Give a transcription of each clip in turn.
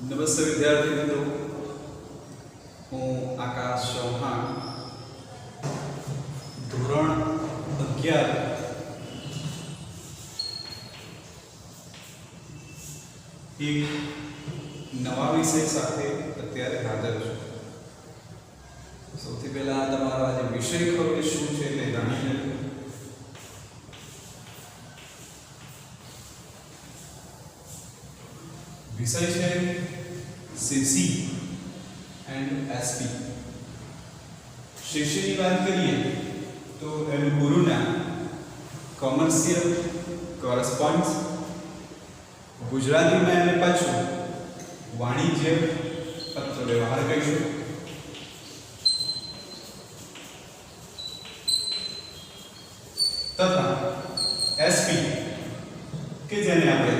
નમસ્તે વિદ્યાર્થી મિત્રો, હું આકાશ ચૌહાણ ધોરણ 11 એક નવા વિષય સાથે અત્યારે હાજર છું. સૌથી પહેલા તમારા જે વિષય ખબર શું છે તે જાણી લેજો. વિષય છે સીસી એન્ડ એસપી. સીસી ની વાત કરીએ તો એનું પૂરું નામ કોમર્શિયલ કોરસ્પોન્ડન્સ, ગુજરાતીમાં એને પાછું વાણિજ્ય પત્ર વ્યવહાર કહીશું. તથા એસપી કે જેને આપણે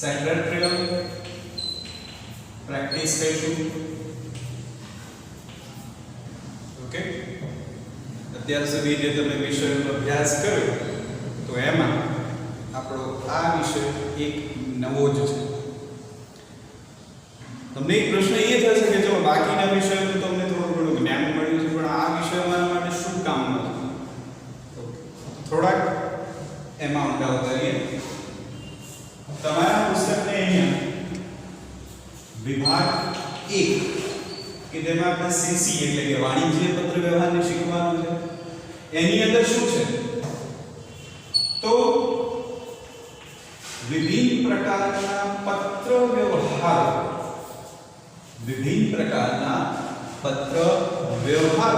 સેક્રેટરીયલ પ્રેક્ટિસ કહીશું. ઓકે, અત્યાર સુધી જે તમે વિષયનો અભ્યાસ કર્યો તો એમાં આપણો આ વિષય એક નવો જ છે. તમને એક પ્રશ્ન એ થશે કે જો બાકીના વિષયોનું તમને થોડું ઘણું જ્ઞાન મળ્યું છે, પણ આ વિષય મારા માટે શું કામ નથી? થોડાક એમાં ઊંડા ઉતરીએ. તમારા પુસ્તકને અહીંયા વિભાગ 1 કે જેમાં આપણે સીસી એટલે કે વાણિજ્ય પત્ર વ્યવહારને શીખવાનું છે, એની અંદર શું છે તો વિભિન્ન પ્રકારના પત્ર વ્યવહાર, વિભિન્ન પ્રકારના પત્ર વ્યવહાર,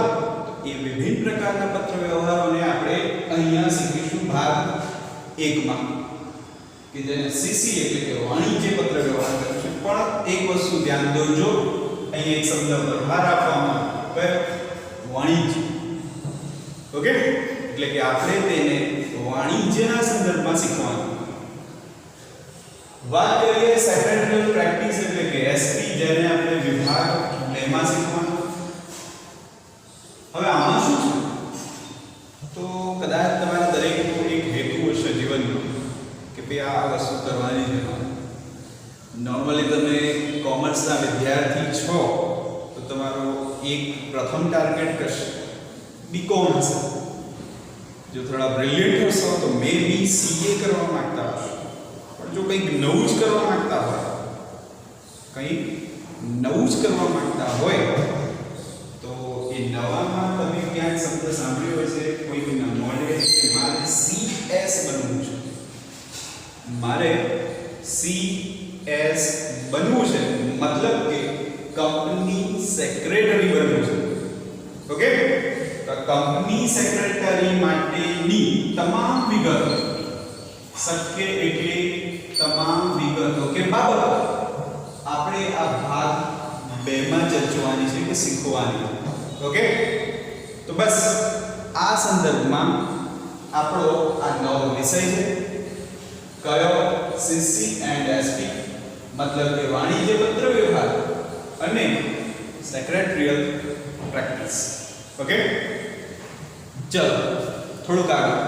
એ વિભિન્ન પ્રકારના પત્ર વ્યવહારોને આપણે અહીંયા શીખીશું ભાગ 1 માં, કે જેને સીસી એટલે કે વાણિજ્ય પત્ર વ્યવહાર કહે છે. પણ એક વસ્તુ ધ્યાન દોજો, અહીં એક શબ્દ પર ભાર આપવામાં આવ્યો, વાણિજ્ય. ઓકે, એટલે કે આપણે તેને વાણિજ્યના સંદર્ભમાં શીખવાનું. વાત કરીએ સેક્રેટરીયલ પ્રેક્ટિસ એટલે કે એસપી, જેને આપણે વિભાગ 2 માં શીખવાનું. હવે આમાં શું છે તો કદાચ તમારા દરેકનો એક હેતુ હશે જીવનમાં કે ભાઈ આ વસ્તુ કરવાની છે. નોર્મલી તમે કોમર્સના વિદ્યાર્થી છો તો તમારો એક પ્રથમ ટાર્ગેટ કરશે બીકોમ હશે. જો થોડા બ્રિલિયન્ટ હશો તો મે બી સીએ કરવા માંગતા હશો. પણ જો કંઈક નવું જ કરવા માંગતા હોય, કંઈક નવું જ કરવા માંગતા હોય તો એ નવામાં તમે ક્યાંક શબ્દ સાંભળ્યો હશે કોઈના મોઢે કે મારે સીએસ બનવું છે, મારે સીએસ બનવું છે, મતલબ કે કંપની સેક્રેટરી બનવું છે. ઓકે, તો કંપની સેક્રેટરી માટેની તમામ વિગતો, શક્ય એટલી તમામ વિગતો કે બાબતો આપણે આ ભાગ 2 માં ચર્ચવાની છે કે શીખવાની છે. ઓકે, તો બસ આ સંદર્ભમાં આપણો આ નવો વિષય છે. કયો? સીસી એન્ડ એસપી, મતલબ કે વાણિજ્ય પત્ર વ્યવહાર અને સેક્રેટરીયલ પ્રેક્ટિસ. ઓકે, ચલો થોડુંક આગળ.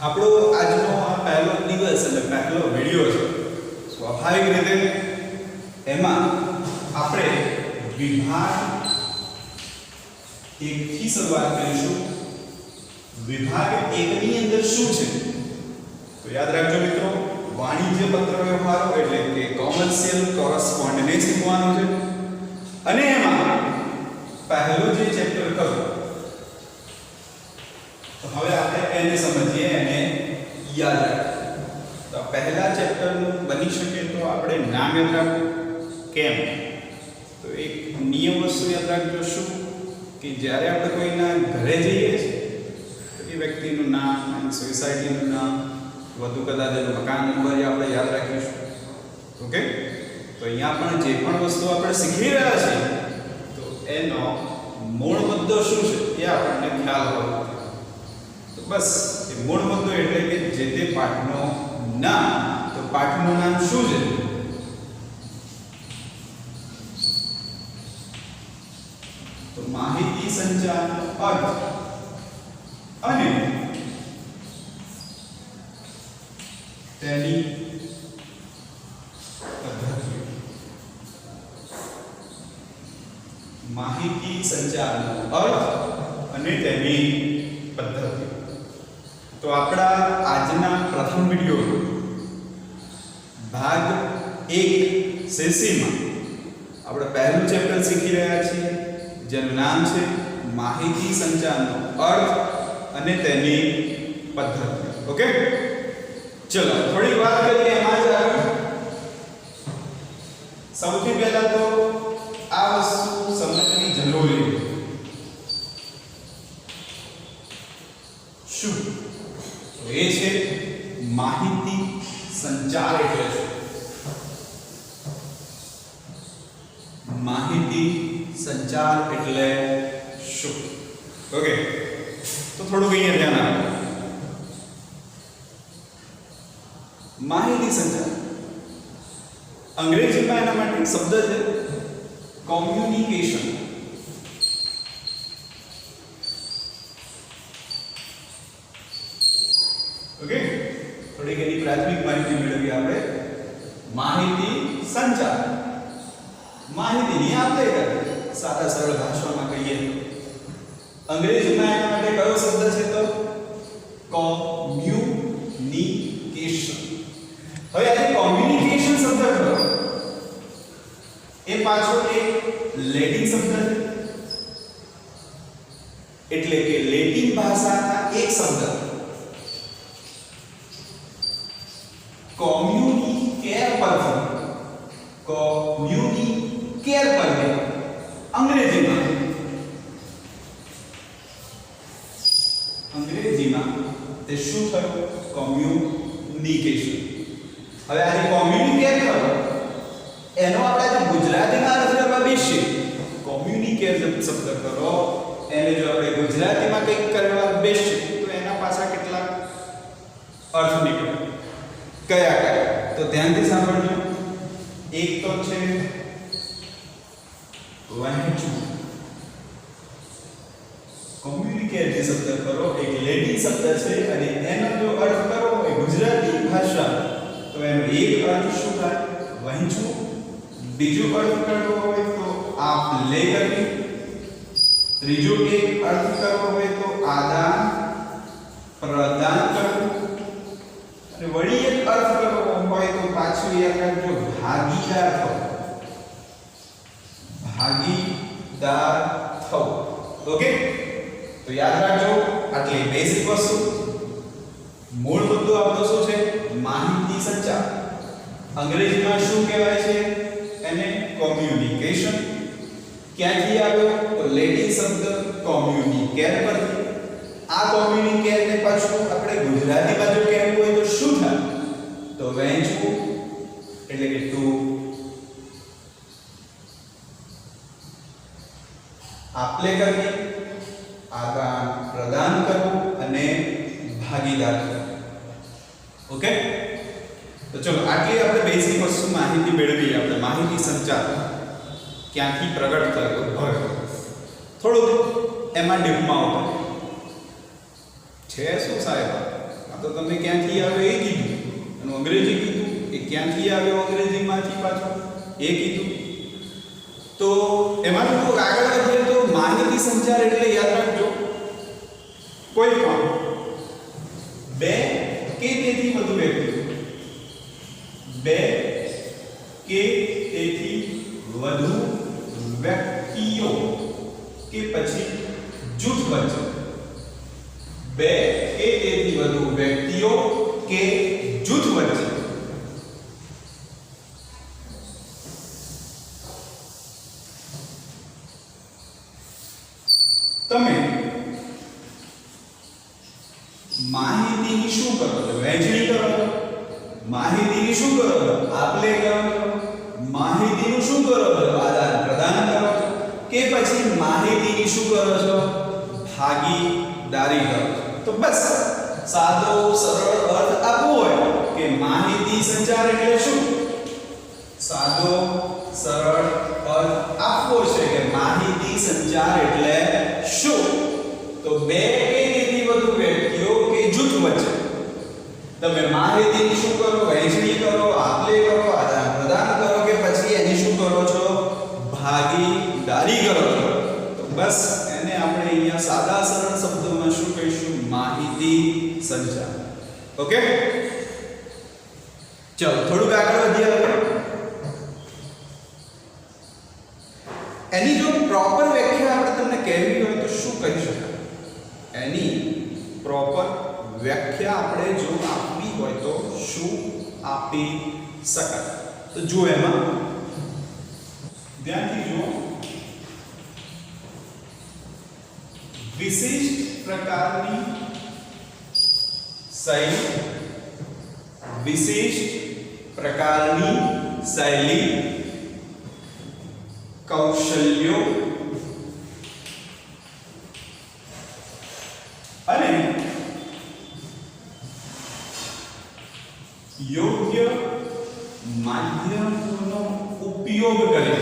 આપણો આજનો આ પહેલો દિવસ એટલે પહેલો વિડિયો છે. સ્વાભાવિક રીતે એમાં આપણે વિભાગ 1 થી શરૂઆત કરીશું. વિભાગ 1 ની અંદર શું છે તો યાદ રાખજો મિત્રો, વાણિજ્ય પત્ર વ્યવહારો એટલે કે કોમર્શિયલ કોરસ્પોન્ડન્સ શીખવાનું છે. અને એમાં પહેલું જે ચેપ્ટર કરું તો હવે આપણે એને સમજીએ, એને યાદ રાખીએ. તો પહેલા ચેપ્ટરનું બની શકે તો આપણે નામ યાદ રાખવું. કેમ? તો એક નિયમ વસ્તુ યાદ રાખજો, શું કે જ્યારે આપણે કોઈના ઘરે જઈએ છીએ તો એ વ્યક્તિનું નામ અને સોસાયટીનું નામ, વધુ કદાચ એનું મકાન નંબર આપણે યાદ રાખીશું. ઓકે, તો અહીંયા પણ જે પણ વસ્તુ આપણે શીખી રહ્યા છીએ તો એનો મૂળ મુદ્દો શું છે એ આપણને ખ્યાલ હોવો જોઈએ. તો બસ એ મૂળ મુદ્દો એટલે કે જે તે પાઠનું નામ. તો પાઠનું નામ શું છે? તો માહિતી સંચારનો અર્થ અને તેની પદ્ધતિઓ માહિતી સંચારનો અર્થ અને તેની પદ્ધતિઓ તો આપણા આજના પ્રથમ વિડિયો ભાગ 1 સેસીમાં આપણે પહેલું ચેપ્ટર શીખી રહ્યા છીએ જેનું નામ છે માહિતી સંચારનો અર્થ અને તેની પદ્ધતિ ઓકે ચલો થોડી વાત કરીએ એમાં જ આગળ સૌથી પહેલા તો આ વસ્તુ સમજવાની જરૂરી છે શું તો એ છે માહિતી સંચાર એટલે શું માહિતી સંચાર એટલે શું ઓકે તો થોડું અહીંયા ધ્યાન આપો માહિતી સંચાર અંગ્રેજીમાં એના માટે એક શબ્દ છે કોમ્યુનિકેશન ઓકે થોડીક એની પ્રાથમિક માહિતી મેળવી આપણે માહિતી સંચાર માહિતીની આપલે કરીએ સાદા સરળ ભાષામાં કહીએ અંગ્રેજીમાં એના માટે કયો શબ્દ છે તો કોમ્યુનિકેશન હવે આ કોમ્યુનિકેશન શબ્દ ખરો એ પાછો એક લેટિન શબ્દ છે એટલે કે લેટિન ભાષાના એક શબ્દ કોમ્યુનિકેર પરથી કોમ્યુનિકેર પરથી અંગ્રેજીમાં તે શું થયું કોમ્યુનિકેશન હવે આ જે કોમ્યુનિકેટ કરો એનો આપણે જો ગુજરાતીમાં અર્થ કરવા બેસીએ કોમ્યુનિકેટ શબ્દ કરો એને જો આપણે ગુજરાતીમાં કંઈક કરવા બેસીએ તો એના પાછા કેટલા અર્થ નીકળે કયા કયા તો ધ્યાનથી સાંભળજો એક તો છે વહેંચવું કોમ્યુનિકેટ શબ્દ કરો એક લેટિન શબ્દ છે અને એનો જો અર્થ કરો એ ગુજરાતી ભાષા તો એનો એક અર્થ શું થાય વહેંચવું બીજો અર્થ કરવો હોય તો આપ લે કરવી ત્રીજો એક અર્થ કરવો હોય તો આદાન પ્રદાન કરવું અને વળી એક અર્થ કરવો હોય તો પાછું યાદ રાખજો ભાગીદાર થવું ભાગીદાર થવું ઓકે તો યાદ રાખજો આટલી બેઝિક વસ્તુ મૂળ મુદ્દો આપણો શું છે માહિતી સંચાર અંગ્રેજીમાં શું કહેવાય છે એને કોમ્યુનિકેશન ક્યાંથી આવ્યો તો લેટિન શબ્દ કોમ્યુનિકેર પરથી આ કોમ્યુનિકેર ને પાછું આપણે ગુજરાતીમાં જો કહેવું હોય તો શું થાય તો વહેંચવું એટલે કે ટુ આપલે કરવી આદાન પ્રદાન કરવું અને ભાગીદાર થવું ઓકે તો ચલો આટલી આપણે બેઝિક વસ્તુ માહિતી મેળવી આપણે માહિતી સંચાર ક્યાંથી પ્રગટ થયો ઉદ્ભવ થોડુંક એમાં ડીપમાં આવો છે શું સાહેબ આ તો તમે ક્યાંથી આવ્યો એ કીધું એનું અંગ્રેજી કીધું એ ક્યાંથી આવ્યો અંગ્રેજીમાંથી પાછું એ કીધું તો એમાં થોડુંક આગળ વધીએ તો માહિતી સંચાર એટલે યાદ રાખજો કોઈ પણ બે કે તેથી વધુ વ્યક્તિઓ બે કે તેથી વધુ વ્યક્તિઓ કે પછી જૂથ વચ્ચે બે કે તેથી વધુ વ્યક્તિઓ કે જૂથ વચ્ચે તમે માહિતીની શું કરો છો વહેંચણી કરો છો માહિતીની શું કરો છો આપલે કરો છો માહિતીનું શું કરો છો આદાન પ્રદાન કરો છો કે પછી માહિતીની શું કરો છો ભાગીદારી કરો છો તો બસ સાદો સરળ અર્થ આપવો હોય કે માહિતી સંચાર એટલે શું સાદો સરળ અર્થ આપવો છે કે માહિતી સંચાર એટલે શું તો બે કે તેથી વધુ વ્યક્તિઓ કે જૂથ વચ્ચે તમે માહિતીની શું કરો, વહેંચણી કરો, આપ-લે કરો, આદાન-પ્રદાન કરો કે પછી એની શું કરો છો, ભાગીદારી કરો છો. તો બસ એને આપણે અહીંયા સાદા સરળ શબ્દોમાં શું કહીશું, માહિતી સંચાર. ઓકે, ચલો થોડુંક આગળ વધીએ હવે. એની જો પ્રોપર વ્યાખ્યા આપણે તમને કહેવી હોય તો શું કહી શકાય? એની પ્રોપર વ્યાખ્યા આપણે જો આપવી હોય તો શું આપી શકાય? તો જો એમાં ધ્યાનથી જુઓ. વિશિષ્ટ પ્રકારની શૈલી, વિશિષ્ટ પ્રકારની શૈલી, કૌશલ્યો અને યોગ્ય માધ્યમોનો ઉપયોગ કરે,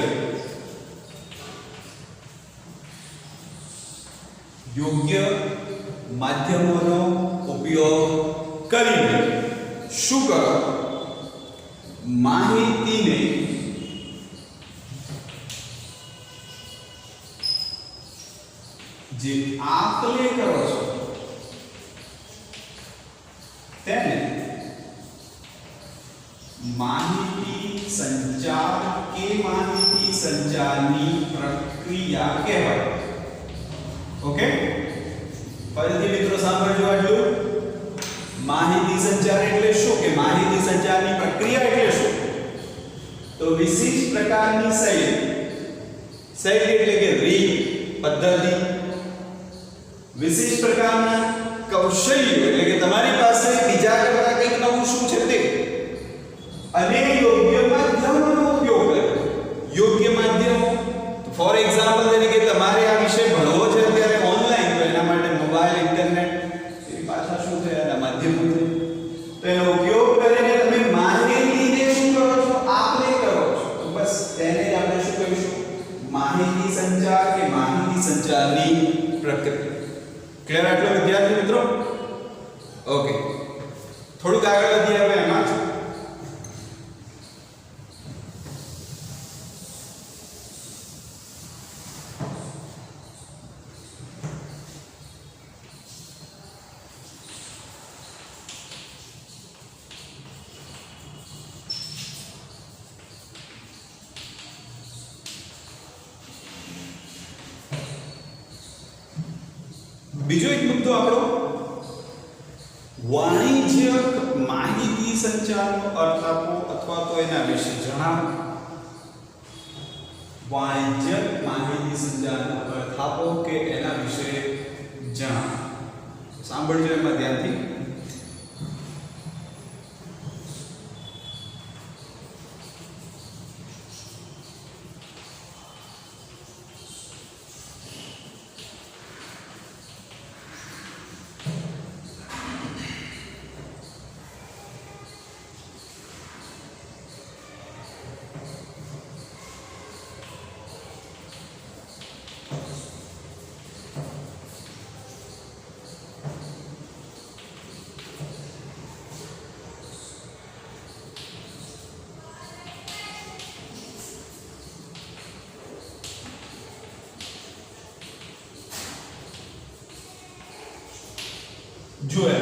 યોગ્ય માધ્યમોનો ઉપયોગ કરીને શું કરો, માહિતીને જે આપ-લે કરો છો તેને માહિતી સંચાર કે માહિતી સંચારની પ્રક્રિયા કહેવાય. ઓકે, ફરીથી મિત્રો સાંભળજો આટલું. માહિતી સંચાર એટલે શું કે માહિતી સંચારની પ્રક્રિયા એટલે શું? તો વિશિષ્ટ પ્રકારની શૈલી, શૈલી એટલે કે રીત, પદ્ધતિ, વિશિષ્ટ પ્રકારના કૌશલ્યો એટલે કે તમારી પાસે બીજા કરતા કંઈક નવું શું છે તે, અને યોગ્ય માધ્યમોનો ઉપયોગ કરે. યોગ્ય માધ્યમો, ફોર એક્ઝામ્પલ તરીકે તમારે આ વિષય ભણવો છે ત્યારે ઓનલાઈન, તો એના માટે મોબાઈલ, ઇન્ટરનેટ એવી પાછા શું છે એના માધ્યમો છે. તો એનો ઉપયોગ કરીને તમે માહિતીને શું કરો છો, આપ-લે કરો છો. તો બસ તેને જ આપણે શું કહીશું, માહિતી સંચાર કે માહિતી સંચારની પ્રક્રિયા. ક્લિયર આટલો વિદ્યાર્થી મિત્રો? ઓકે, થોડુંક આગળ વધીએ હવે એમાં. બીજો એક મુદ્દો આપણો વાણિજ્યક માહિતી સંચારનો અર્થ આપો અથવા તો એના વિશે જણાવો. વાણિજ્યક માહિતી સંચારનો અર્થ આપો કે એના વિશે જણાવો. સાંભળજો એમાં ધ્યાનથી. જોયા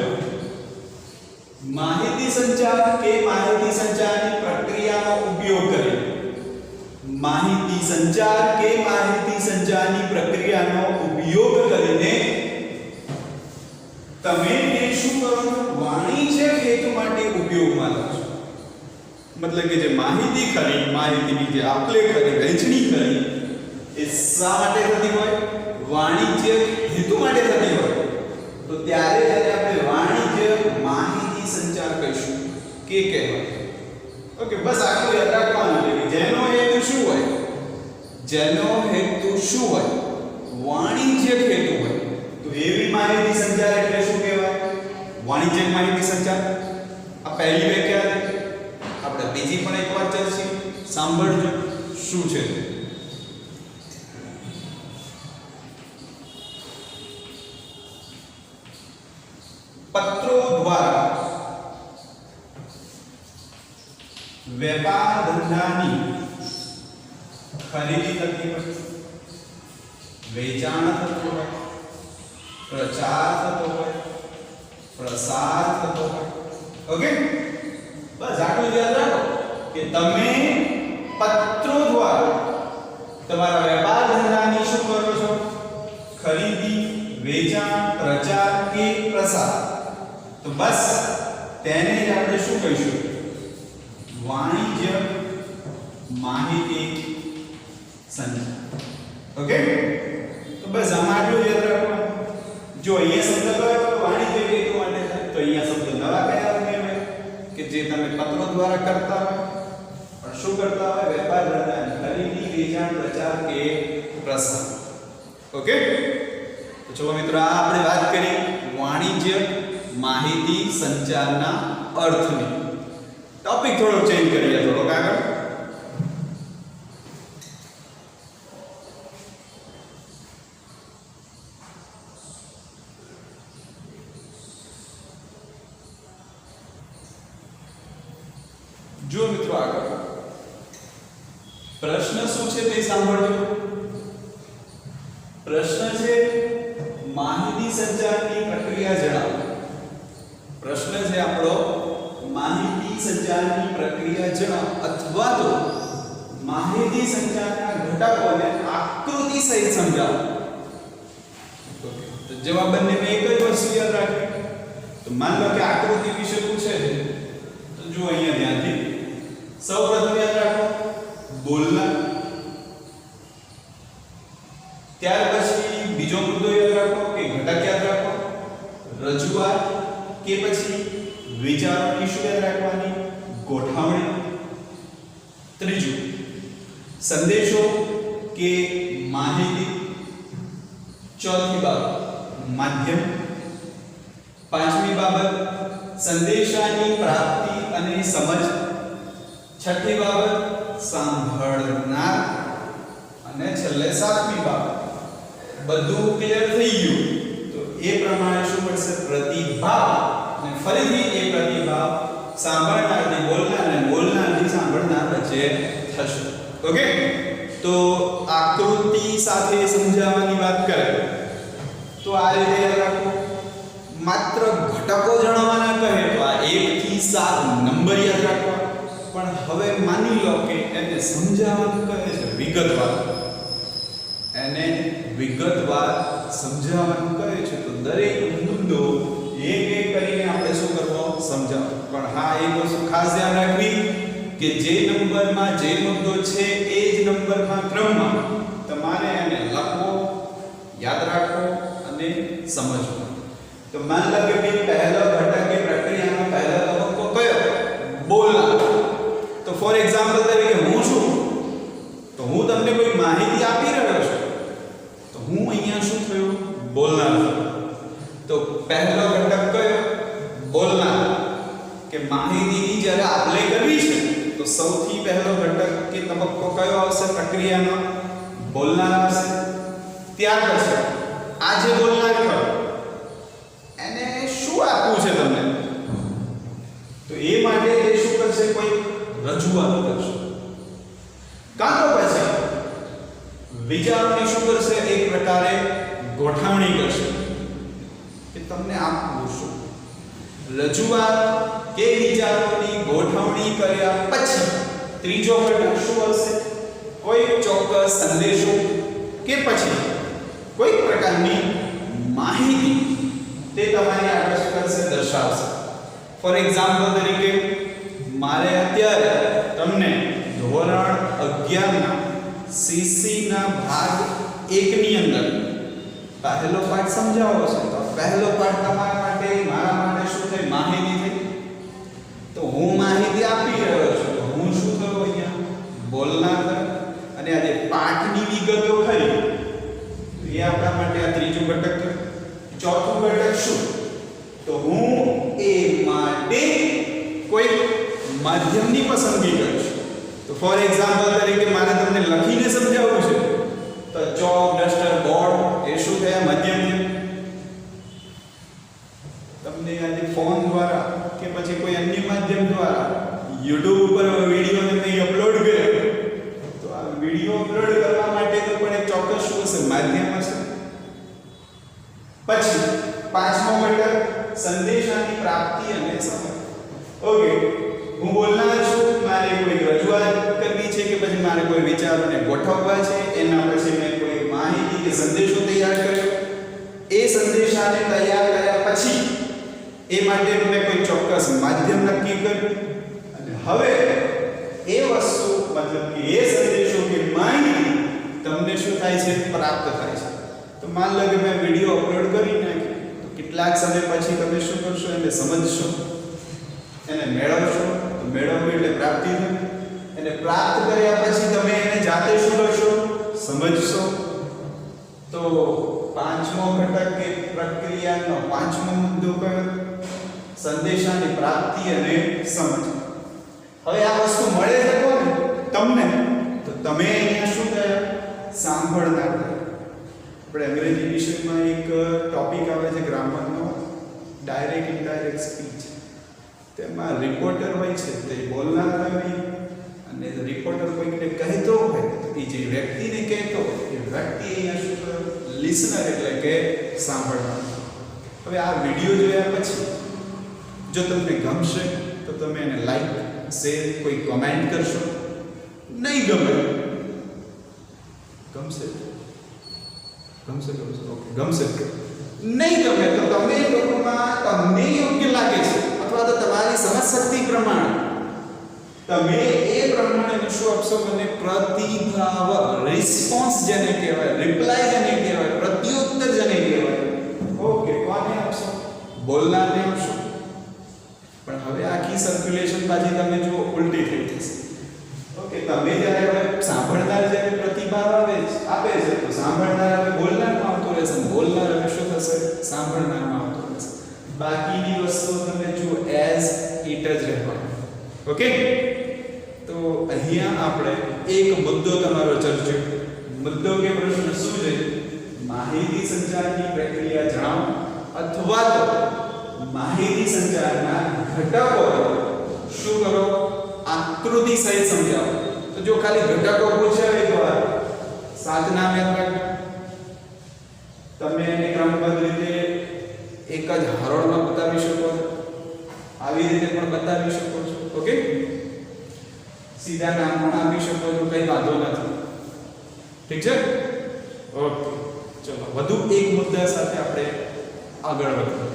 માહિતી સંચાર કે માહિતી સંચારની પ્રક્રિયાનો ઉપયોગ કરે. માહિતી સંચાર કે માહિતી સંચારની પ્રક્રિયાનો ઉપયોગ કરીને તમે એ શું કરો છો, વાણિજ્ય હેતુ માટે ઉપયોગમાં લો છો. મતલબ કે જે માહિતી ખરી, માહિતીની જે આપ-લે ખરી, વહેંચણી ખરી, એ શા માટે થતી હોય, વાણિજ્ય હેતુ માટે થતી હોય. તો ત્યારે તેને આપણે વાણિજ્ય માહિતી સંચાર કહીશું કે કહેવાય. ઓકે, બસ આટલું યાદ રાખવાનું છે કે જેનો હેતુ શું હોય, જેનો હેતુ શું હોય, વાણિજ્યક હેતુ હોય, તો એવી માહિતી સંચાર એટલે શું કહેવાય, વાણિજ્યક માહિતી સંચાર. આ પહેલી વ્યાખ્યા છે. આપણે બીજી પણ એકવાર ચર્ચી સાંભળજો શું છે. પત્રો દ્વારા વેપાર ધંધાની ખરીદી થતી હોય, વેચાણ થતું હોય, પ્રચાર થતો હોય, પ્રસાર થતો હોય. ઓકે, બસ આટલું યાદ રાખો કે તમે પત્રો દ્વારા તમારા વેપાર ધંધાની શું કરો છો? ખરીદી, વેચાણ, પ્રચાર કે પ્રસાર. તો બસ તેને જ આપણે શું કહીશું? વાણિજ્ય માહિતી સંચાર. ઓકે, તો બસ આમાં આટલું યાદ રાખવાનું. જો અહીંયા શબ્દ કયો વાણિજ્ય હેતુ માટે થાય, તો અહીંયા શબ્દ નવા કયા ઉમેરવા કે જે તમે પત્રો દ્વારા કરતા હોય, પણ શું કરતા હોય? વેપાર ધંધા, ખરીદી, વેચાણ, પ્રચાર કે પ્રસાર. ઓકે, તો ચલો મિત્રો, આ આપણે વાત કરી વાણિજ્ય માહિતી સંચારના અર્થની. ટોપિક થોડો ચેન્જ કરીએ, થોડો આગળ. જો મિત્રો આગળ પ્રશ્ન શું છે તે સાંભળજો. પ્રશ્ન છે માહિતી સંચારની પ્રક્રિયા જણાવો. પ્રશ્ન છે આપણો માહિતી સંચારની પ્રક્રિયા જણાવો અથવા તો માહિતી સંચારના ઘટકોને આકૃતિ સહિત સમજાવો. તો જવાબ બંને મેં એક જ વસ્તુ યાદ રાખી. તો માન લો કે આકૃતિ વિશે પૂછે છે, તો જો અહીંયા ધ્યાનથી સૌપ્રથમ યાદ રાખો બોલના, ત્યાર પછી બીજો મુદ્દો યાદ રાખો કે ઘટક યાદ રાખો, રજૂઆત કે પછી વિચારોની શું યાદ રાખવાની? ગોઠવણી. ત્રીજું સંદેશો કે માહિતી. ચોથી બાબત માધ્યમ. પાંચમી બાબત સંદેશાની પ્રાપ્તિ અને સમજ. છઠ્ઠી બાબત સાંભળનાર. અને છેલ્લે સાતમી બાબત. બધું ક્લિયર થઈ ગયું તો એ પ્રમાણે શું મળશે? પ્રતિભાવ. અને ફરીથી એ પ્રતિભાવ સાંભળનારથી બોલનાર અને બોલનારથી સાંભળનાર વચ્ચે થશે. ઓકે, તો આકૃતિ સાથે સમજાવવાની વાત કરે તો આ રીતે યાદ રાખો. માત્ર ઘટકો જણાવવાના કહે તો આ 1 થી 7 નંબર યાદ રાખવા. પણ હવે માની લો કે એને સમજાવવાનું કહે છે વિગતવાર, એને વિગતવાર સમજાવવાનું કહે છે તો દરેક મુદ્દો એક એક કરીને આપણે શું કરવો? સમજાવવો. પણ હા, એક વસ્તુ ખાસ ધ્યાન રાખવી કે જે નંબરમાં જે મુદ્દો છે એ જ નંબરમાં ક્રમમાં તમારે એને લખવો, યાદ રાખવો અને સમજવો. તો માન લો કે પહેલો ઘટક કે પ્રક્રિયાનો પહેલો તબક્કો કયો? બોલના. તો ફોર એક્ઝામ્પલ તરીકે હું છું, તો હું તમને કોઈ માહિતી આપી રહ્યો છું, તો હું અહીંયા શું થયું? બોલનાર થયો. તો પહેલો ઘટક કયો? બોલનાર. કે માહિતીની જ્યારે આપ-લે કરવી છે તો સૌથી પહેલો ઘટક કે તબક્કો કયો આવશે? પ્રક્રિયાનો બોલનાર આવશે. ત્યાર પછી આ જે બોલનાર ખરો એને શું આપવું છે તમને? તો એ માટે એ શું કરશે? કોઈ રજૂઆત કરશે. કાં તો પછી વિચારોની શું કરશે? એક પ્રકારે ગોઠવણી કરશે કે તમને આપવું શું. રજૂઆત કે વિચારોની ગોઠવણી કર્યા પછી ત્રીજો ઘટક શું હશે? કોઈ ચોક્કસ સંદેશો કે પછી કોઈ પ્રકારની માહિતી તે તમારી આગળ શું કરશે? દર્શાવશે. ફોર એક્ઝામ્પલ તરીકે મારે અત્યારે તમને ધોરણ 11 ના સીસી ના ભાગ 1 ની અંદર પહેલો પાઠ સમજાવવો છે. તો પહેલો પાઠ તમારા માટે, મારા માટે શું થાય? માહિતી થઈ. તો હું માહિતી આપી રહ્યો છું તો હું શું થયો? અહીંયા બોલનાર થયો. અને આ જે પાઠની વિગતો ખરી એ આપણા માટે આ ત્રીજું ઘટક થયું. ચોથું ઘટક શું? તો હું એ માટે કોઈ માધ્યમની પસંદગી કરીશ. તો ફોર એક્ઝામ્પલ તરીકે મારે તમને લખીને સમજાવવું છે તો ચોક, ડસ્ટર, બોર્ડ એ શું થયા? માધ્યમ છે. તમને આજે ફોન દ્વારા કે પછી કોઈ અન્ય માધ્યમ દ્વારા YouTube ઉપર વિડિયો માટેનું પણ એક ચોક્કસ શું હશે? માધ્યમ હશે. પછી પાંચમો ઘટક સંદેશાની પ્રાપ્તિ અને સમજ. ઓકે, હું બોલનાર છું, મારે કોઈ રજૂઆત કરવી છે કે પછી મારે કોઈ વિચારોને ગોઠવવા છે, એના પછી મેં કોઈ માહિતી કે સંદેશો તૈયાર કર્યો. એ સંદેશાને તૈયાર કર્યા પછી એ માટેનું મેં કોઈ ચોક્કસ માધ્યમ નક્કી કર્યું અને હવે એ વસ્તુ મતલબ કે એ સંદેશો કે માહિતી તમને શું થાય છે? પ્રાપ્ત થાય છે. તો માન લો કે મેં વિડિયો અપલોડ કરી નાખ્યો, તો કેટલાક સમય પછી તમે શું કરશો? એને સમજશો, એને મેળવશો. તો મેળવવું એટલે પ્રાપ્તિ થાય. એને પ્રાપ્ત કર્યા પછી તમે એને જાતે શું કરશો? સમજશો. તો પાંચમો ઘટક કે પ્રક્રિયાનો પાંચમો મુદ્દો કયો? સંદેશાની પ્રાપ્તિ અને સમજ. હવે આ વસ્તુ મળે છે કોને? તમને. તો તમે અહીંયા શું થયા? સાંભળનાર. આપણે અંગ્રેજી વિષયમાં એક ટોપિક આવે છે ગ્રામરનો, ડાયરેક્ટ ઇનડાયરેક્ટ સ્પીચ. તેમાં રિપોર્ટર હોય છે તે બોલનાર હોય અને રિપોર્ટર કોઈને કહેતો હોય તો એ જે વ્યક્તિને કહેતો હોય એ વ્યક્તિ અહીંયા શું કરે? લિસનર એટલે કે સાંભળનાર. હવે આ વિડિયો જોયા પછી જો તમને ગમશે તો તમે એને લાઈક, શેર, કોઈ કમેન્ટ કરશો. નહીં ગમે, ગમશે ઓકે, ગમશે. નહીં ગમે તો તમે લોકોમાં તમને યોગ્ય લાગે છે અથવા તો તમારી સમજશક્તિ પ્રમાણે તમે એ પ્રમાણે શું આપશો? મને પ્રતિભાવ, રિસ્પોન્સ જેને કહેવાય, રિપ્લાય જેને કહેવાય, પ્રત્યુત્તર જેને કહેવાય. ઓકે, કોને આપશો? બોલનારને આપશો. પણ હવે આખી સર્ક્યુલેશન બાજી તમે જો ઉલટી થઈ જશે. ઓકે, તમે જ્યારે સાંભળનાર જ્યારે પ્રતિભાવ આપે છે તો સાંભળનાર હવે બોલનારમાં આવતો રહેશે, બોલનાર હવે શું થશે? સાંભળનારમાં આવતો રહેશે. બાકીની વસ્તુઓ તમે જુઓ એઝ ઇટ જ રહેવાનું. ઓકે, તો અહીંયા આપણે એક મુદ્દો તમારો ચર્ચ્યો. મુદ્દો કે પ્રશ્ન શું છે? માહિતી સંચારની પ્રક્રિયા જણાવો અથવા તો માહિતી સંચારના ઘટકો શું કરો? આકૃતિ સહિત સમજાવો. તો જો ખાલી ઘટકો પૂછ્યા હોય તો સાત નામ યાદ રાખો. તમે એને ક્રમબદ્ધ રીતે એક જ હરોળમાં બતાવી શકો છો, આવી રીતે પણ બતાવી શકો છો. ઓકે, સીધા નામ પણ આપી શકો છો, કઈ વાંધો નથી. ઠીક છે? ઓકે, ચલો વધુ એક મુદ્દા સાથે આપણે આગળ વધીએ.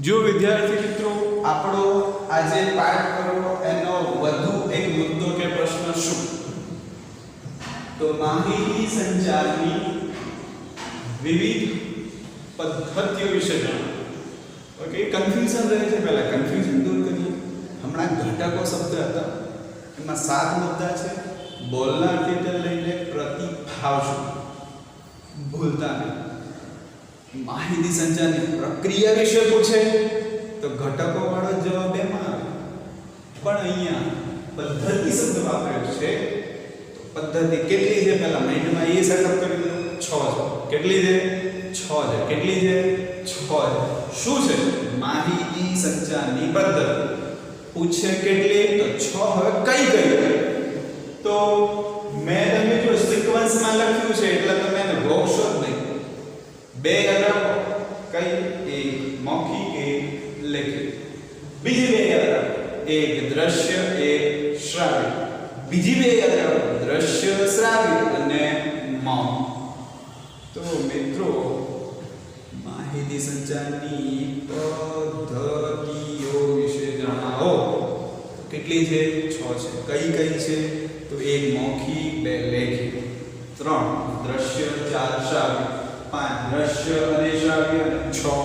જો વિદ્યાર્થી મિત્રો આપણો આજે પાઠ કરવો એનો વધુ એક મુદ્દો કે પ્રશ્ન શું? તો માહિતી સંચારની વિવિધ પદ્ધતિઓ વિશે જાણો. ઓકે, કન્ફ્યુઝન રહે છે, પહેલા કન્ફ્યુઝન દૂર કરીએ. હમણાં ઘટકો શબ્દ હતા, એમાં 7 મુદ્દા છે. બોલનારથી લઈને પ્રતિભાવ સુધી ભૂલતા નહીં. માહિતી સંચારની પ્રક્રિયા વિશે પૂછે તો ઘટકો વાળો જવાબ એમાં આવે. પણ અહીંયા પદ્ધતિ શબ્દ વાપર્યો છે. તો પદ્ધતિ કેટલી છે પહેલા માઇન્ડમાં એ સેટઅપ કરી લો. 6 છે. કેટલી છે? 6 છે. કેટલી છે? 6 છે. શું છે? માહિતી સંચારની પદ્ધતિ. પૂછે કેટલી? તો 6. હવે કઈ તો મેં તમને જો સિક્વન્સમાં લખ્યું છે એટલે તમે એને રોકશો જ નહીં. બે યાદ રાખો. કઈ? એક મૌખિક, એક લેખિત. બીજી બે યાદ રાખો. એક દ્રશ્ય, એક શ્રાવ્ય. બીજી બે યાદ રાખો. દ્રશ્ય, શ્રાવ્ય અને મૌન. તો મિત્રો માહિતી સંચારની પદ્ધતિઓ વિશે જણાવો. કેટલી છે? 6 છે. કઈ છે? તો એક મૌખિક, બે લેખિત, 3 દ્રશ્ય, 4 શ્રાવ્ય, 5 દ્રશ્ય અને શ્રાવ્ય અને 6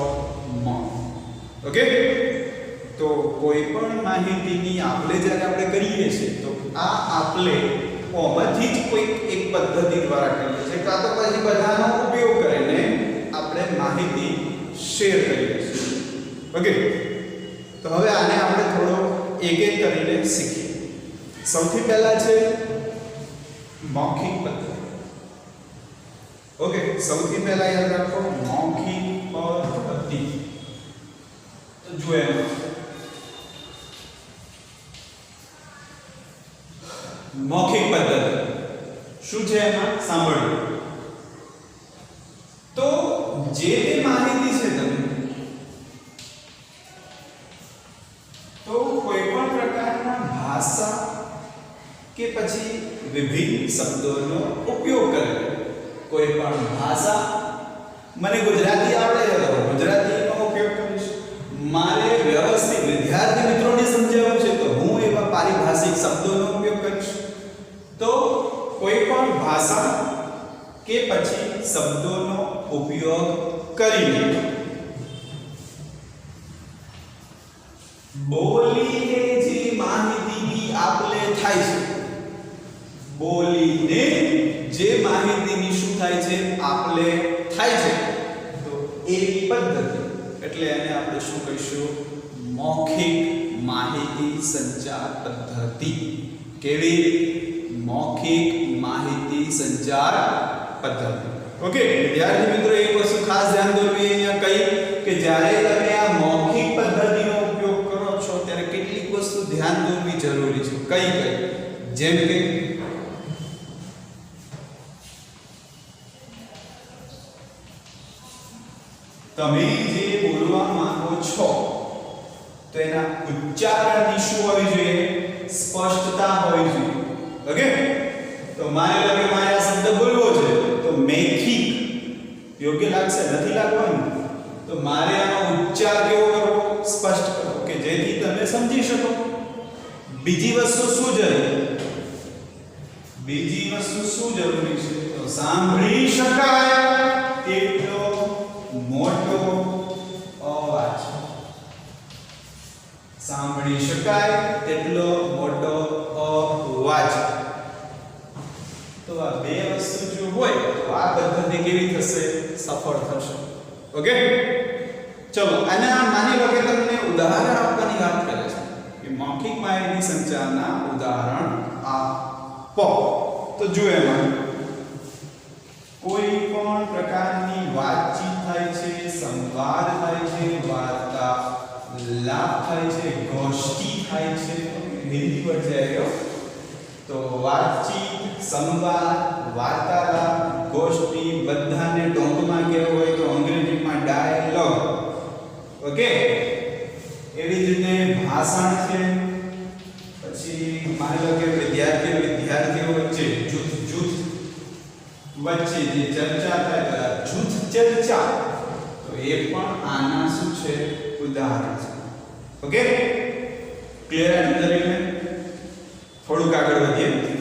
મૌન. ઓકે, તો કોઈ પણ માહિતીની આપલે જ્યારે આપણે કરીએ છીએ તો આ આપલે ઓમાંથી જ કોઈ એક પદ્ધતિ દ્વારા કરીએ છીએ, કાં તો પછી બધાનો ઉપયોગ કરીને આપણે માહિતી શેર કરીએ છીએ. ઓકે, તો હવે આને આપણે થોડો એક એક કરીને શીખીએ. સૌથી પહેલા છે મૌખિક પદ્ધતિ. ઓકે, સૌથી પહેલા યાદ રાખો મૌખિક પદ્ધતિ. તો જો મૌખિક પદ્ધતિ શું છે એમાં સાંભળો તો જે માહિતી છે તમે તો કોઈ પણ પ્રકારના ભાષા કે પછી વિભિન્ન શબ્દોનો ઉપયોગ કરે કોઈ પણ ભાષા મને ગુજરાતી આવડે છે તો ગુજરાતીનો ઉપયોગ કરીશ મારે વ્યવસ્થિત વિદ્યાર્થી મિત્રોને સમજાવવું છે તો હું એવા પારિભાષિક શબ્દોનો ઉપયોગ કરીશ તો કોઈ પણ ભાષા કે પછી શબ્દોનો ઉપયોગ કરીને બોલીને જે માહિતીની આપલે થાય છે બોલીને જે માહિતીની શું થાય છે આપલે થાય છે તો એ પદ્ધતિ એટલે એને આપણે શું કહીશું મૌખિક માહિતી સંચાર પદ્ધતિ કેવી મૌખિક માહિતી સંચાર પદ્ધતિ ઓકે વિદ્યાર્થી મિત્રો એક વસ્તુ ખાસ ધ્યાન દોરવી અહીંયા કઈ કે જ્યારે તમે આ મૌખિક પદ્ધતિનો ઉપયોગ કરો છો ત્યારે કેટલીક વસ્તુ ધ્યાન દોરવી જરૂરી છે કઈ જેમ કે તમે જે બોલવા માંગો છો તો એના ઉચ્ચારણની શું હોવી જોઈએ સ્પષ્ટતા હોવી જોઈએ ઓકે તો માની લો કે મારે આ શબ્દ બોલવો છે તો મૌખિક યોગ્ય લાગશે નથી લાગવાનું તો મારે આનો ઉચ્ચાર કેવો કરવો સ્પષ્ટ કરવો કે જેથી તમે સમજી શકો બીજી વસ્તુ શું જરૂરી છે તો સાંભળી શકાય તેટલો મોટો અવાજ સાંભળી શકાય તેટલો મોટો અવાજ તો આ બે વસ્તુ જો હોય તો આ પદ્ધતિ કેવી થશે સફળ થશે ઓકે ચલો અને માની લો કે તમને ઉદાહરણ આપવાની વાત કરે છે કે મૌખિક માહિતી સંચારના ઉદાહરણ આપો તો જો એમાં કોઈ પણ પ્રકારની વાતચીત થાય છે સંવાદ થાય છે વાર્તાલાપ થાય છે ગોષ્ઠી થાય છે હિન્દી વર્ડ જાયગા તો વાતચીત સંવાદ વાર્તાલાપ ગોષ્ઠી બધાને ટૂંકમાં કહેવું હોય તો અંગ્રેજીમાં ડાયલોગ ઓકે એવી જ રીતે ભાષણ છે પછી માની લો કે વિદ્યાર્થીઓ વચ્ચે જૂથ વચ્ચે જે ચર્ચા થાય જૂથ ચર્ચા તો એ પણ આના શું છે ઉદાહરણ છે ઓકે ક્લિયર અંદર થોડુંક આગળ વધીએ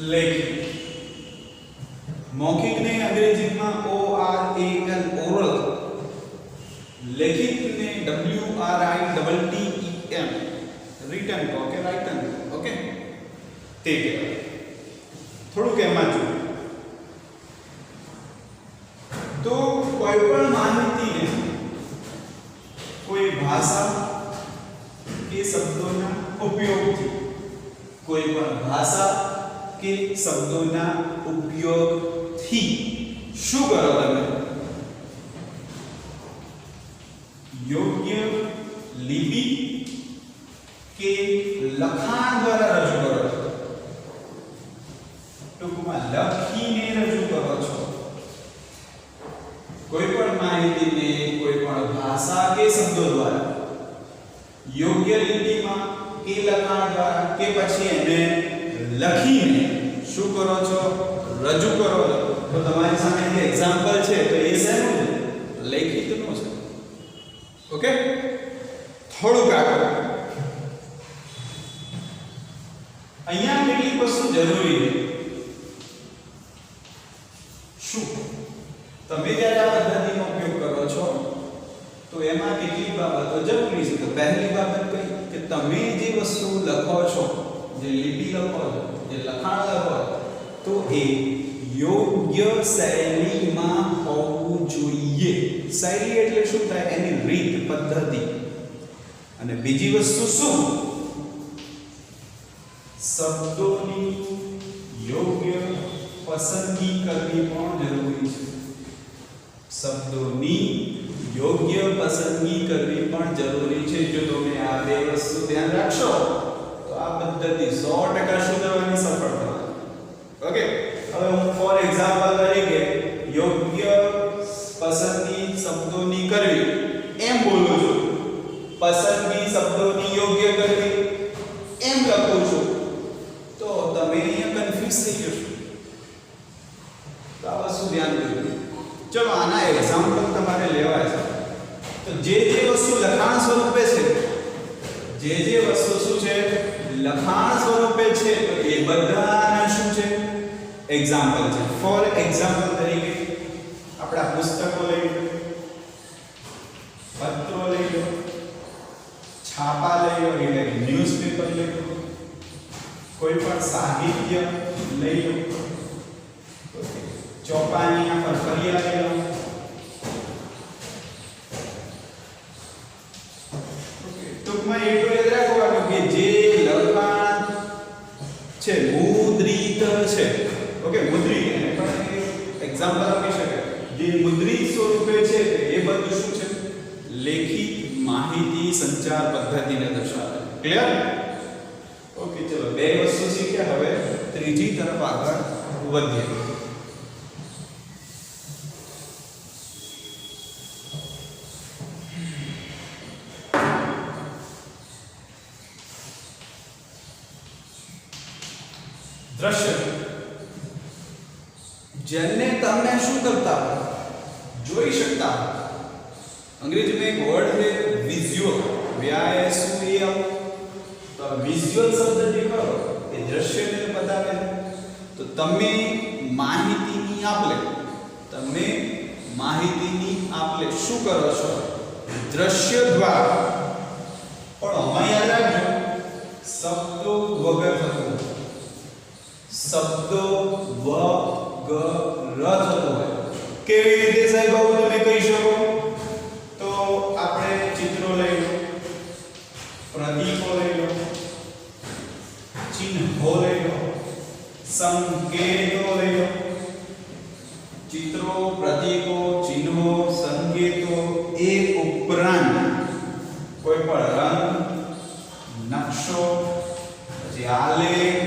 લેખિત મૌખિક ને અંગ્રેજીમાં ORAL ઓરલ લેખિત ને WRITTEN return okay written okay તે કહેવાય થોડુંક એમાં જો તો કોઈ પણ માહિતીને કોઈ ભાષા કે શબ્દોના ઉપયોગથી કોઈ પણ ભાષા કે શબ્દોના ઉપયોગથી શું કરો તમે યોગ્ય લિપિ કે લખાણ દ્વારા રજૂ કરો છો ટૂંકમાં લખીને રજૂ કરો છો કોઈ પણ માહિતીને કોઈ પણ ભાષા કે શબ્દો દ્વારા યોગ્ય લિપિમાં કે લખાણ દ્વારા કે પછી એને લખીને શું કરો છો રજૂ કરો છો તો તમારી સામે જે એક્ઝામ્પલ છે તો એ શેનું છે લેખિતનું છે ઓકે થોડુંક આગળ અહીંયા કેટલીક વસ્તુ જરૂરી છે શું તમે જ્યારે આ પદ્ધતિનો ઉપયોગ કરો છો તો એમાં કેટલીક બાબતો જરૂરી છે તો પહેલી બાબત કઈ કે તમે જે વસ્તુ લખો છો જે લિપિ લખો છો જે લખાણ લખો તો એ યોગ્ય શૈલીમાં હોવું જોઈએ શૈલી એટલે શું થાય એની રીત પદ્ધતિ અને બીજી વસ્તુ શું શબ્દોની યોગ્ય પસંદગી કરવી પણ જરૂરી છે શબ્દોની યોગ્ય પસંદગી કરવી પણ જરૂરી છે. જો તમે આ બે વસ્તુ ધ્યાન રાખશો તો આ પદ્ધતિ 100% શું કરવાની સફળ થવાની. ઓકે, હવે હું ફોર એક્ઝામ્પલ તરીકે યોગ્ય પસંદગી શબ્દોની કરવી એમ બોલું છું, પસંદગી શબ્દોની યોગ્ય કરવી એમ લખું છું, તો તમે અહીંયા કન્ફ્યુઝ થઈ જશો. તો આ વસ્તુ ધ્યાન રાખજો. ચલો આના એક્ઝામ્પલ તમારે લેવા છે. તો જે વસ્તુ લખાણ સ્વરૂપે છે, જે વસ્તુ શું છે લખાણ સ્વરૂપે છે, તો એ બધાના શું છે એક્ઝામ્પલ છે. ફોર એક્ઝામ્પલ તરીકે આપણા પુસ્તકો લઈ લો, પત્રો લઈ લો, છાપા લઈ લો એટલે ન્યૂઝપેપર લઈ લો, કોઈ પણ સાહિત્ય લઈ લો, ચોપાની પર ફરિયા લઈ લો. ટૂંકમાં એટલું યાદ રાખવાનું કે જે લખાણ છે મુદ્રિત છે. ઓકે, મુદ્રિત એને પણ એક્ઝામ્પલ આપી શકાય. જે મુદ્રિત સ્વરૂપે છે એ બધું શું છે લેખિત માહિતી સંચાર પદ્ધતિને દર્શાવે. ક્લિયર? ઓકે, ચલો બે વસ્તુ શીખ્યા. હવે ત્રીજી તરફ આગળ વધીએ. દ્રશ્ય, જેને તમને શું કરતા જોઈ શકતા. અંગ્રેજીમાં એક વર્ડ છે વિઝ્યુઅલ, VISUAL. તો વિઝ્યુઅલ શબ્દ જે કરો એ દ્રશ્યને બતાવે. તો તમે માહિતીની આપલે શું કરો છો દ્રશ્ય દ્વારા. પણ હમણાં યાદ રાખજો શબ્દો વગર થતું, શબ્દો વગર થતું હોય. કેવી રીતે સાહેબ આવું તમે કહી શકો? તો આપણે ચિત્રો લઈ લો, પ્રતીકો લઈ લો, ચિહ્નો લઈ લો, સંકેતો લઈ લો. ચિત્રો, પ્રતીકો, ચિહ્નો, સંકેતો એ ઉપરાંત કોઈ પણ રંગ, નકશો, પછી આલેખ,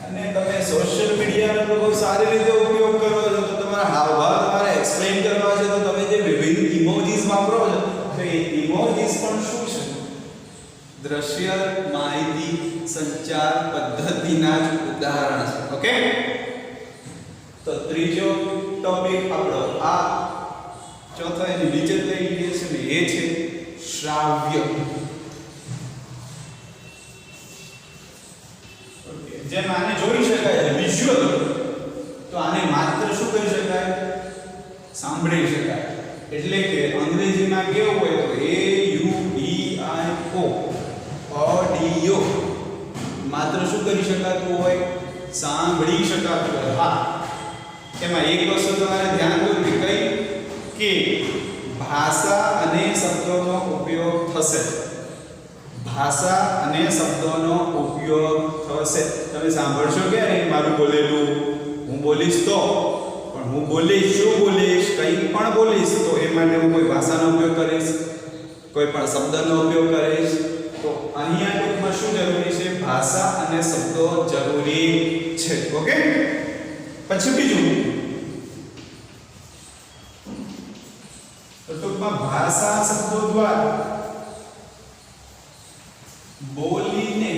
અને તમે સોશિયલ મીડિયાનો બહુ સારી રીતે ઉપયોગ કરો છો તો તમારા હાવભાવ તમારે એક્સપ્લેન કરવા છે, તો તમે જે વિવિધ ઇમોજીસ વાપરો છો તો એ ઇમોજીસ પણ શું છે દ્રશ્ય માહિતી સંચાર પદ્ધતિના જ ઉદાહરણ છે. ઓકે, તો ત્રીજો ટોપિક આપણો આ ચોથો એની નીચે લઈ લઈએ છે ને એ છે શ્રાવ્ય. જેમ આને જોઈ શકાય વિઝ્યુઅલ, તો આને માત્ર શું કરી શકાય સાંભળી શકાય. એટલે કે અંગ્રેજીમાં કેવું હોય તો AUDIO ઓડિયો માત્ર શું કરી શકાતું હોય સાંભળી શકાતું હોય. હા, એમાં એક વસ્તુ તમારે ધ્યાન દોરવી કઈ કે ભાષા અને શબ્દોનો ઉપયોગ થશે. ભાષા અને શબ્દોનો ઉપયોગ થશે. તમે સાંભળશો કે મારું બોલેલું હું બોલીશ તો, પણ હું બોલીશ શું બોલીશ કંઈ પણ બોલીશ તો એ માટે હું કોઈ ભાષાનો ઉપયોગ કરીશ, કોઈ પણ શબ્દનો ઉપયોગ કરીશ. તો અહીંયા ટૂંકમાં શું જરૂરી છે ભાષા અને શબ્દો જરૂરી છે. ઓકે, પછી બીજું તો ટૂંકમાં ભાષા શબ્દો દ્વારા બોલીને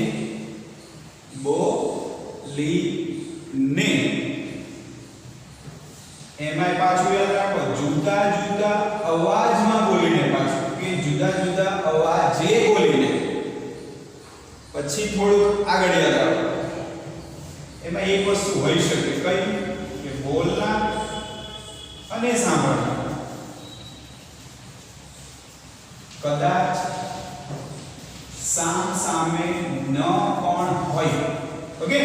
એમાં પાછું યાદ રાખો જુદા જુદા અવાજમાં બોલીને, પાછું કે જુદા જુદા અવાજે બોલીને. પછી થોડું આગળ યાદ રાખો એમાં એક વસ્તુ હોઈ શકે કઈ કે બોલના અને સાંભળના કદાચ સામે ન પણ હોય. ઓકે,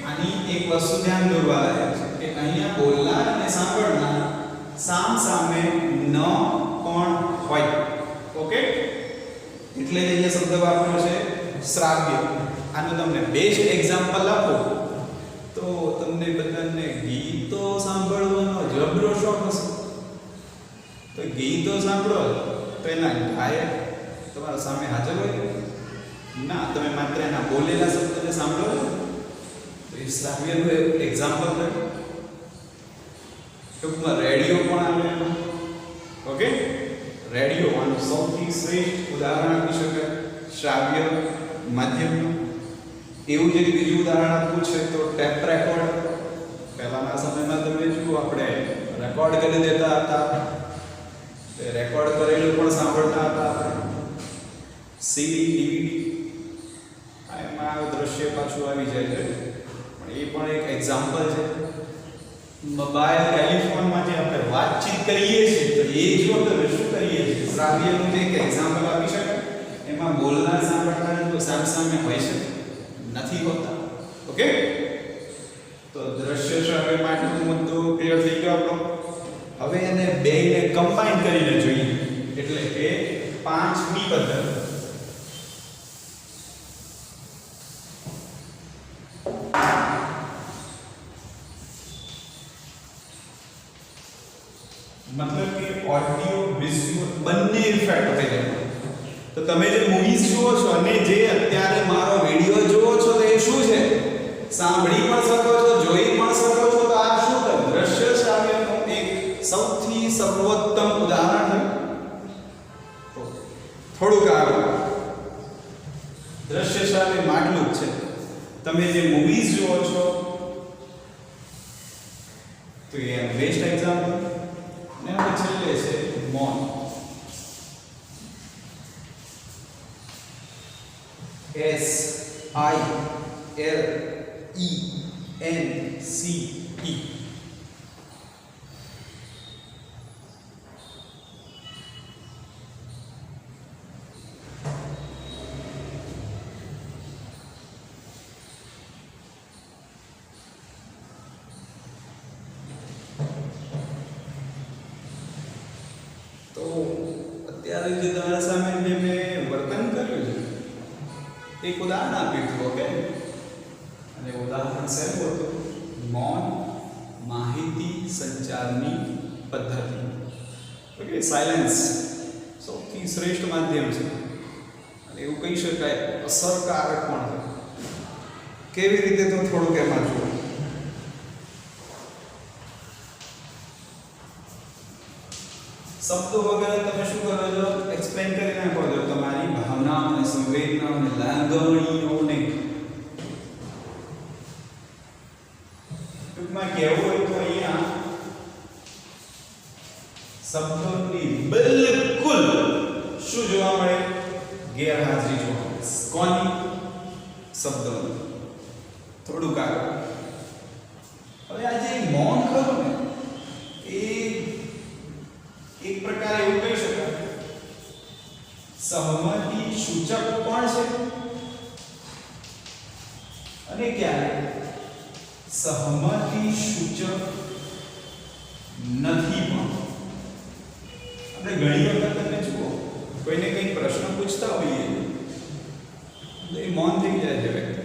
આની એક વસ્તુ ધ્યાન દોરવા લાયક છે કે અહીંયા બોલનાર અને સાંભળનાર સામે ન પણ હોય. ઓકે, એટલે અહીંયા શબ્દ વાપર્યો છે શ્રાવ્ય. આનું તમને બેસ્ટ એક્ઝામ્પલ આપો તો તમને બધાને ગીતો સાંભળવાનો જબરો શોખ હશે. ગીતો સાંભળો તો એના ગાયક તમારા સામે હાજર હોય ના, તમે માત્ર એના બોલેલા શબ્દને સાંભળો તો એ શ્રાવ્યનું એક્ઝામ્પલ છે. ટૂંકમાં રેડિયો પણ આવે એમાં. ઓકે, રેડિયો આનું સૌથી શ્રેષ્ઠ ઉદાહરણ આપી શકાય શ્રાવ્ય માધ્યમનું. એવું જ બીજું ઉદાહરણ આપવું છે તો ટેપ રેકોર્ડ. પહેલાના સમયમાં તમે જુઓ આપણે રેકોર્ડ કરી દેતા હતા, એ રેકોર્ડ કરેલું પણ સાંભળતા હતા આપણે. સીડી ડીવીડી એમાં દ્રશ્ય પાછું આવી જાય છે, પણ એ પણ એક એક્ઝામ્પલ છે. મોબાઈલ ટેલિફોનમાં જે આપણે વાતચીત કરીએ છીએ તો એ જો આપણે શું કરીએ છીએ શ્રાવ્યનું જે એક એક્ઝામ્પલ આપી શકાય. એમાં બોલનાર સાંભળનાર તો સામસામે હોય છે નથી હોતા. ઓકે, તો દ્રશ્ય શ્રાવ્ય માટેનો મુદ્દો ક્લિયર થઈ ગયો આપણો. હવે એને બેને કમ્બાઈન કરીને જોઈએ એટલે કે 5મી પદ્ધતિ. मतलब कि ऑडियो विजुअल બંને ઇફેક્ટ થઈ જાય. તો તમે જે મૂવીઝ જુઓ છો અને જે અત્યારે મારો વિડિયો જુઓ છો તો એ શું છે? સાંભળી પણ શકો છો, જોઈ પણ શકો છો. તો આ શું છે? દ્રશ્ય શ્રાવ્યનું એક સૌથી સર્વોત્તમ ઉદાહરણ છે. થોડુંક આગળ દ્રશ્ય શ્રાવ્ય માટલું જ છે. તમે જે મૂવીઝ જુઓ છો તો એ બેસ્ટ એક્ઝામ્પલ. ને હવે છેલ્લે છે મૌન. SILENCE. તો અત્યારે જે તમારા સામે જે મેં વર્તન કર્યું છે એક ઉદાહરણ આપ્યું હતું. ઓકે, અને ઉદાહરણ શેનું હતું? મૌન માહિતી સંચારની પદ્ધતિ. ઓકે, સાયલેન્સ સૌથી શ્રેષ્ઠ માધ્યમ છે અને એવું કહી શકાય અસરકારક પણ છે. કેવી રીતે? તો થોડુંક એમાં જુઓ. શબ્દો વગર તમે શું કરો છો? એક્સપ્લેન કરી નાખો છો તમારી ભાવનાઓને, સંવેદનાઓને, લાગણીઓને. ટૂંકમાં કહેવું હોય તો અહીંયા શબ્દોની બિલકુલ શું જોવા મળે? ગેરહાજરી જોવા મળે. કોની? શબ્દોની. થોડુંક આગળ. હવે આ જે મૌન ખરું ને એ એક પ્રકારે એવું કહી શકાય સહમતિ સૂચક પણ છે અને ક્યારેક સહમતિ સૂચક નથી પણ. આપણે ઘણી વખત તમે જુઓ કોઈને કંઈ પ્રશ્ન પૂછતા હોઈએ તો એ મૌન થઈ જાય છે વ્યક્તિ.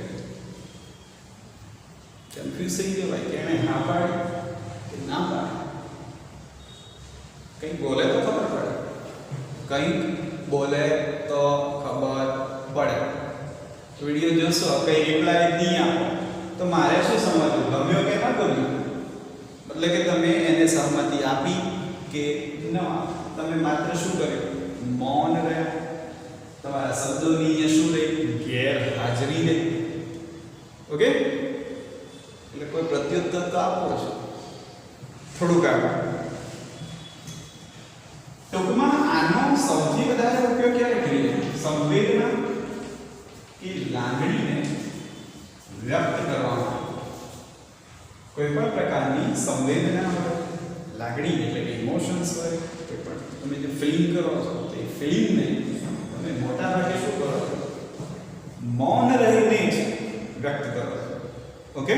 કન્ફ્યુઝ થઈ જવાય કે એણે હા પાડી કે ના પાડી. કંઈક બોલે તો ખબર પડે, કંઈક બોલે તો ખબર પડે. વિડીયો જોશો કંઈ રિપ્લાય નહીં આપો તો મારે શું સમજવું? ગમ્યો કે ના ગમ્યો? એટલે કે તમે એને સહમતિ આપી કે ન, તમે માત્ર શું કર્યું? મૌન રહ્યા. તમારા શબ્દોની અહીંયા શું રહી? ગેરહાજરી રહી. ઓકે, એટલે કોઈ પ્રત્યુત્તર તો આપવો છે. થોડુંક આગળ. ટૂંકમાં આનો સૌથી વધારે ઉપયોગ ક્યારે કરીએ? સંવેદના કે લાગણીને વ્યક્ત કરવામાં. કોઈ પણ પ્રકારની સંવેદના હોય, લાગણી એટલે કે ઇમોશન્સ હોય, કોઈ પણ તમે જે ફીલિંગ કરો છો તો એ ફીલિંગને તમે મોટા ભાગે શું કરો છો? મૌન રહીને જ વ્યક્ત કરો છો. ઓકે,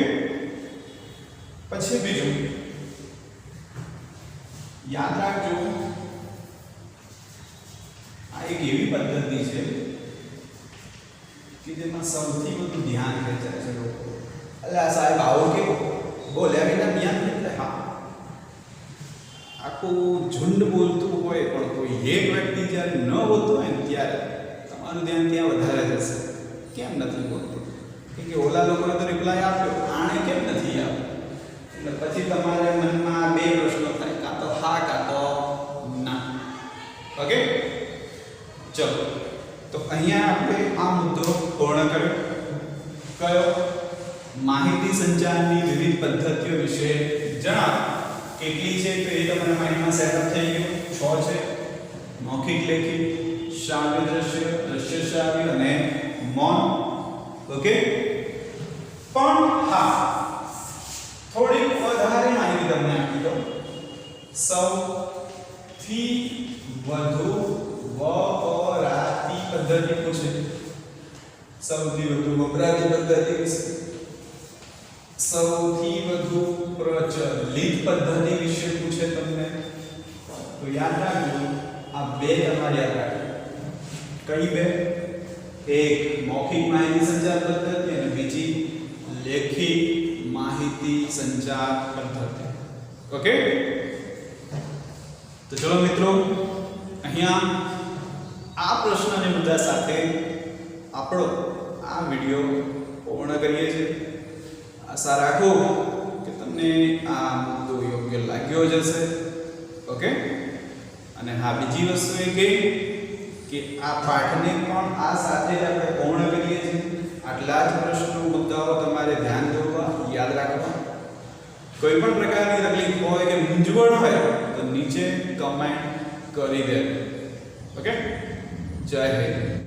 પછી બીજું યાદ રાખજો, આ એક એવી પદ્ધતિ છે કે જેમાં સૌથી વધુ ધ્યાન ખેંચાય છે લોકો. એટલે આ સાહેબ આવો કેવો બોલ્યા વિના ધ્યાન ખેંચાય? હા, આખું ઝુંડ બોલતું હોય પણ કોઈ એક વ્યક્તિ જ્યારે ન બોલતો હોય ને ત્યારે તમારું ધ્યાન ત્યાં વધારે જશે. કેમ નથી બોલતું? કે ઓલા લોકોએ તો રિપ્લાય આપ્યો, આણે કેમ નથી આપ્યો? એટલે પછી તમારે મનમાં બે પ્રશ્નો થાય, કાં તો હા કાં તો ના. ઓકે, ચલો તો અહીંયા આપણે આ મુદ્દો પૂર્ણ કર્યો. કયો? માહિતી સંચારની વિવિધ પદ્ધતિઓ વિશે જણાવો. કેટલી છે તો એ તમારા માઇન્ડમાં સેટઅપ થઈ ગયું. 6 છે: મૌખિક, લેખિત, શ્રાવ્ય, દ્રશ્ય, દ્રશ્ય શ્રાવ્ય અને મૌન. ઓકે, પણ હા, થોડીક વધારે માહિતી તમને આપી દઉં. સૌથી વધુ વપરાતી પદ્ધતિ પૂછે, સૌથી વધુ વપરાતી પદ્ધતિ વિશે, સૌથી વધુ પ્રચલિત પદ્ધતિ વિશે પૂછે તમને, તો યાદ રાખજો આ બે તમારે યાદ રાખજો. કઈ બે? એક મૌખિક માહિતી સંચાર પદ્ધતિ અને બીજી લેખિત માહિતી સંચાર પદ્ધતિ. ઓકે, તો ચલો મિત્રો, અહીંયા આ પ્રશ્ન અને મુદ્દા સાથે આપણો આ વિડિયો પૂર્ણ કરીએ છીએ. આશા રાખું કે તમને આ મુદ્દો યોગ્ય લાગ્યો જ હશે. ઓકે, અને હા, બીજી વસ્તુ એ કે આ પાઠને પણ આ સાથે જ આપણે પૂર્ણ કરીએ છીએ. આટલા જ પ્રશ્નો મુદ્દાઓ તમારે ધ્યાન દોરવા, યાદ રાખવા. કોઈ પણ પ્રકારની તકલીફ હોય કે મૂંઝવણ હોય તો નીચે કમેન્ટ કરી દેજો. ઓકે, જય હિન્દ.